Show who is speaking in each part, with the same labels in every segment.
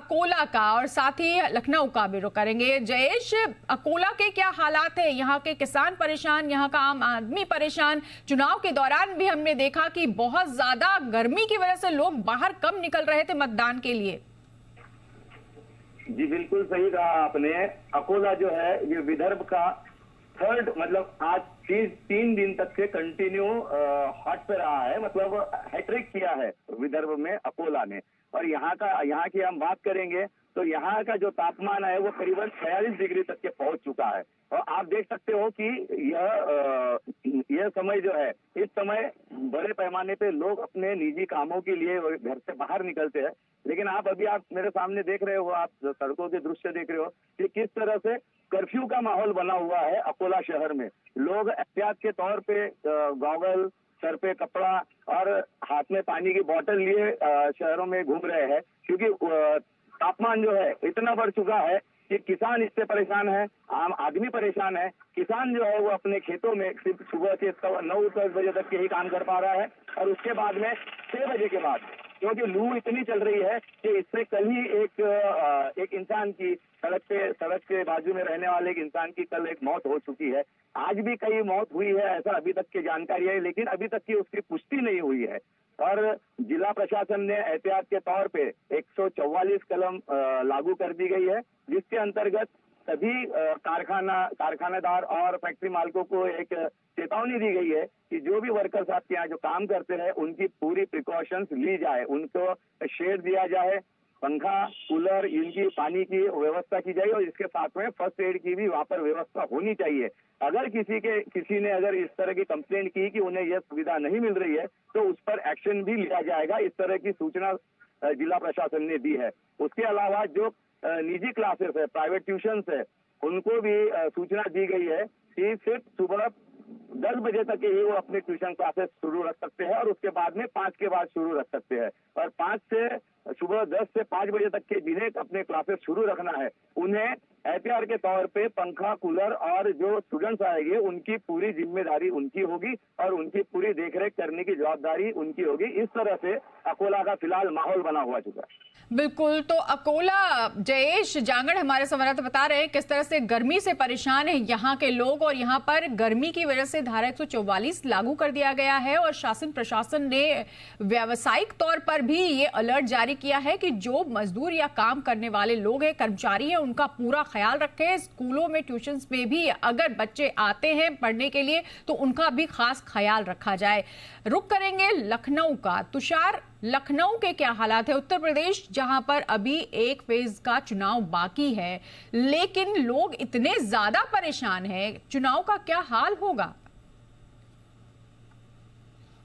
Speaker 1: अकोला का और साथ ही लखनऊ का भी रुख करेंगे। जयेश, अकोला के क्या हालात है? यहाँ के किसान परेशान, यहाँ का आम आदमी परेशान। चुनाव के दौरान भी हमने देखा कि बहुत ज्यादा गर्मी की वजह से लोग बाहर कम निकल रहे थे मतदान के लिए।
Speaker 2: जी बिल्कुल सही कहा आपने। अकोला जो है ये विदर्भ का थर्ड, मतलब आज 3 दिन तक से कंटिन्यू हॉट पे रहा है, मतलब हैट्रिक किया है विदर्भ में अकोला ने। और यहाँ की हम बात करेंगे तो यहाँ का जो तापमान है वो करीबन 46 डिग्री तक के पहुंच चुका है। और आप देख सकते हो कि यह समय जो है, इस समय बड़े पैमाने पे लोग अपने निजी कामों के लिए घर से बाहर निकलते हैं। लेकिन आप मेरे सामने देख रहे हो, आप सड़कों के दृश्य देख रहे हो कि किस तरह से कर्फ्यू का माहौल बना हुआ है अकोला शहर में। लोग एहतियात के तौर पे गॉगल, सर पे कपड़ा और हाथ में पानी की बोतल लिए शहरों में घूम रहे हैं, क्योंकि तापमान जो है इतना बढ़ चुका है कि किसान इससे परेशान है, आम आदमी परेशान है। किसान जो है वो अपने खेतों में सिर्फ सुबह के 9-10 बजे तक के ही काम कर पा रहा है, और उसके बाद में 6 बजे के बाद, क्योंकि लू इतनी चल रही है कि इससे कल ही एक इंसान की सड़क के बाजू में रहने वाले एक इंसान की कल एक मौत हो चुकी है। आज भी कई मौत हुई है, ऐसा अभी तक की जानकारी है, लेकिन अभी तक की उसकी पुष्टि नहीं हुई है। और जिला प्रशासन ने एहतियात के तौर पे 144 कलम लागू कर दी गई है, जिसके अंतर्गत सभी कारखानेदार और फैक्ट्री मालिकों को एक चेतावनी दी गई है कि जो भी वर्कर्स आपके यहाँ जो काम करते हैं उनकी पूरी प्रिकॉशंस ली जाए, उनको शेड दिया जाए, पंखा, कूलर, इनकी पानी की व्यवस्था की जाए, और इसके साथ में फर्स्ट एड की भी वहाँ पर व्यवस्था होनी चाहिए। अगर किसी ने अगर इस तरह की कंप्लेंट की कि उन्हें यह सुविधा नहीं मिल रही है तो उस पर एक्शन भी लिया जाएगा। इस तरह की सूचना जिला प्रशासन ने दी है। उसके अलावा जो निजी क्लासेस है, प्राइवेट ट्यूशन है, उनको भी सूचना दी गई है कि सिर्फ सुबह 10 बजे तक ही वो अपने ट्यूशन क्लासेस शुरू रख सकते हैं, और उसके बाद में 5 के बाद शुरू रख सकते हैं। और 5 से सुबह 10 से 5 बजे तक के जिन्हें अपने क्लासेस शुरू रखना है, उन्हें एहतियात के तौर पे पंखा, कूलर, और जो स्टूडेंट्स आएंगे उनकी पूरी जिम्मेदारी उनकी होगी और उनकी पूरी देखरेख करने की जवाबदारी उनकी होगी। इस तरह से अकोला का फिलहाल माहौल बना हुआ चुका है।
Speaker 1: बिल्कुल, तो अकोला, जयेश जांगड़ हमारे संवाददाता बता रहे हैं किस तरह से गर्मी से परेशान है यहाँ के लोग, और यहाँ पर गर्मी की वजह से धारा 144 लागू कर दिया गया है। और शासन प्रशासन ने व्यावसायिक तौर पर भी ये अलर्ट जारी किया है कि जो मजदूर या काम करने वाले लोग हैं, कर्मचारी हैं, उनका पूरा ख्याल रखें। स्कूलों में, ट्यूशंस में भी अगर बच्चे आते हैं पढ़ने के लिए तो उनका भी खास ख्याल रखा जाए। रुक करेंगे लखनऊ का। तुषार, लखनऊ के क्या हालात है? उत्तर प्रदेश, जहां पर अभी एक फेज का चुनाव बाकी है, लेकिन लोग इतने ज्यादा परेशान हैं, चुनाव का क्या हाल होगा?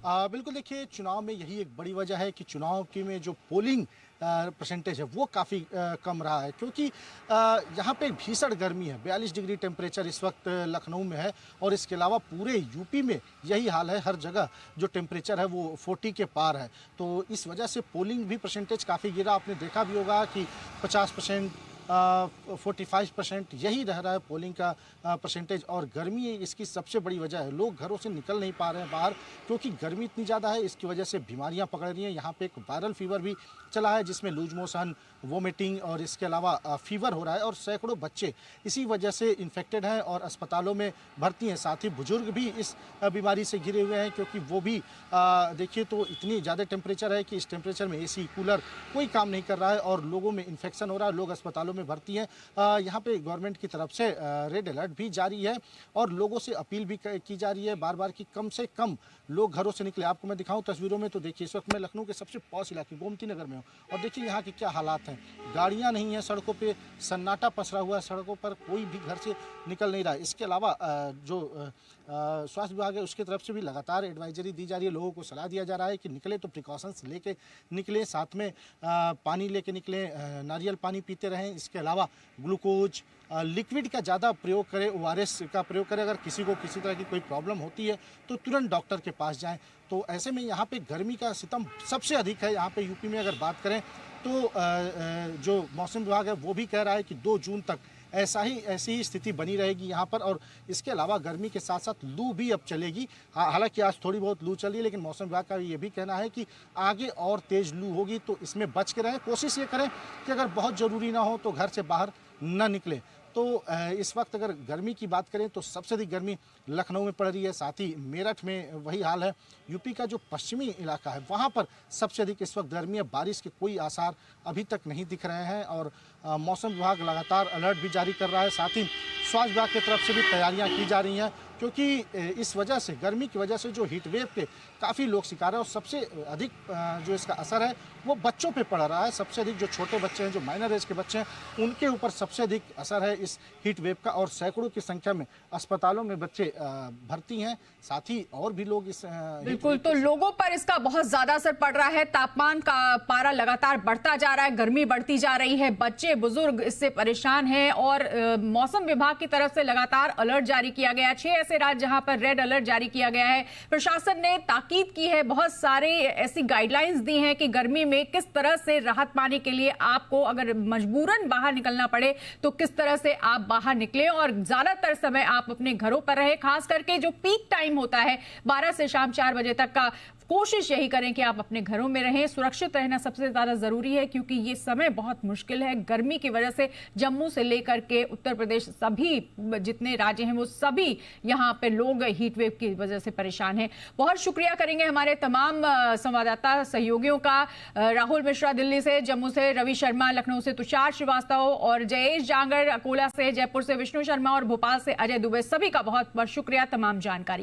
Speaker 3: बिल्कुल, देखिए चुनाव में यही एक बड़ी वजह है कि चुनाव की में जो पोलिंग परसेंटेज है वो काफ़ी कम रहा है, क्योंकि यहाँ पे भीषण गर्मी है। 42 डिग्री टेम्परेचर इस वक्त लखनऊ में है, और इसके अलावा पूरे यूपी में यही हाल है। हर जगह जो टेम्परेचर है वो 40 के पार है। तो इस वजह से पोलिंग भी परसेंटेज काफ़ी गिरा। आपने देखा भी होगा कि 50%, 45% यही रह रहा है पोलिंग का परसेंटेज। और गर्मी इसकी सबसे बड़ी वजह है। लोग घरों से निकल नहीं पा रहे हैं बाहर, क्योंकि गर्मी इतनी ज़्यादा है। इसकी वजह से बीमारियां पकड़ रही हैं। यहाँ पे एक वायरल फीवर भी चला है, जिसमें लूज मोशन, वोमिटिंग और इसके अलावा फीवर हो रहा है, और सैकड़ों बच्चे इसी वजह से इन्फेक्टेड हैं और अस्पतालों में भर्ती हैं। साथ ही बुजुर्ग भी इस बीमारी से घिरे हुए हैं, क्योंकि वो भी देखिए तो इतनी ज़्यादा टेम्परेचर है कि इस टेम्परेचर में AC, कूलर कोई काम नहीं कर रहा है, और लोगों में इन्फेक्शन हो रहा है, लोग अस्पतालों में भर्ती हैं। यहाँ पे गवर्नमेंट की तरफ से रेड अलर्ट भी जारी है, और लोगों से अपील भी की जा रही है बार बार कि कम से कम लोग घरों से निकले। आपको मैं दिखाऊं तस्वीरों में, तो देखिए इस वक्त मैं लखनऊ के सबसे पॉश इलाके गोमती नगर में हूँ, और देखिए यहाँ के क्या हालात हैं। गाड़ियाँ नहीं हैं सड़कों पे, सन्नाटा पसरा हुआ है सड़कों पर, कोई भी घर से निकल नहीं रहा है। इसके अलावा जो स्वास्थ्य विभाग है उसकी तरफ से भी लगातार एडवाइजरी दी जा रही है। लोगों को सलाह दिया जा रहा है कि निकले तो प्रिकॉशंस लेके निकलें, साथ में पानी लेके निकलें, नारियल पानी पीते रहें। इसके अलावा ग्लूकोज, लिक्विड का ज़्यादा प्रयोग करें, ORS का प्रयोग करें। अगर किसी को किसी तरह की कोई प्रॉब्लम होती है तो तुरंत डॉक्टर के पास जाएं। तो ऐसे में यहाँ पे गर्मी का सितम सबसे अधिक है। यहाँ पे यूपी में अगर बात करें तो जो मौसम विभाग है वो भी कह रहा है कि 2 जून तक ऐसी ही स्थिति बनी रहेगी यहाँ पर। और इसके अलावा गर्मी के साथ साथ लू भी अब चलेगी। हालांकि आज थोड़ी बहुत लू चली है, लेकिन मौसम विभाग का ये भी कहना है कि आगे और तेज लू होगी, तो इसमें बच के रहें। कोशिश ये करें कि अगर बहुत ज़रूरी ना हो तो घर से बाहर न निकलें। तो इस वक्त अगर गर्मी की बात करें तो सबसे अधिक गर्मी लखनऊ में पड़ रही है, साथ ही मेरठ में वही हाल है। यूपी का जो पश्चिमी इलाका है वहाँ पर सबसे अधिक इस वक्त गर्मी है। बारिश के कोई आसार अभी तक नहीं दिख रहे हैं और मौसम विभाग लगातार अलर्ट भी जारी कर रहा है। साथ ही स्वास्थ्य विभाग की तरफ से भी तैयारियां की जा रही हैं, क्योंकि इस वजह से, गर्मी की वजह से जो हीट वेव के काफ़ी लोग शिकार हैं और सबसे अधिक जो इसका असर है वो बच्चों पे पड़ रहा है। सबसे अधिक जो छोटे बच्चे हैं, जो माइनर एज के बच्चे हैं, उनके ऊपर सबसे अधिक असर है इस हीट वेव का और सैकड़ों की संख्या में अस्पतालों में बच्चे भर्ती हैं। साथ ही और भी लोग इस
Speaker 1: बिल्कुल, तो लोगों पर इसका बहुत ज्यादा असर पड़ रहा है। तापमान का पारा लगातार बढ़ता जा रहा है, गर्मी बढ़ती जा रही है, बच्चे बुजुर्ग इससे परेशान हैं और मौसम विभाग की तरफ से लगातार अलर्ट जारी किया गया है। 6 ऐसे राज्य जहां पर रेड अलर्ट जारी किया गया है। प्रशासन ने ताकीद की है, बहुत सारे ऐसी गाइडलाइंस दी हैं कि गर्मी में किस तरह से राहत पाने के लिए आपको अगर मजबूरन बाहर निकलना पड़े तो किस तरह से आप बाहर निकलें और ज्यादातर समय आप अपने घरों पर रहें। खास करके जो पीक टाइम होता है 12 से शाम 4 बजे तक का, कोशिश यही करें कि आप अपने घरों में रहें। सुरक्षित रहना सबसे ज्यादा जरूरी है, क्योंकि ये समय बहुत मुश्किल है। गर्मी की वजह से जम्मू से लेकर के उत्तर प्रदेश, सभी जितने राज्य हैं वो सभी यहाँ पे लोग हीट वेव की वजह से परेशान हैं। बहुत शुक्रिया करेंगे हमारे तमाम संवाददाता सहयोगियों का। राहुल मिश्रा दिल्ली से, जम्मू से रवि शर्मा, लखनऊ से तुषार श्रीवास्तव और जयेश जांगड़, अकोला से, जयपुर से विष्णु शर्मा और भोपाल से अजय दुबे, सभी का बहुत बहुत शुक्रिया तमाम जानकारी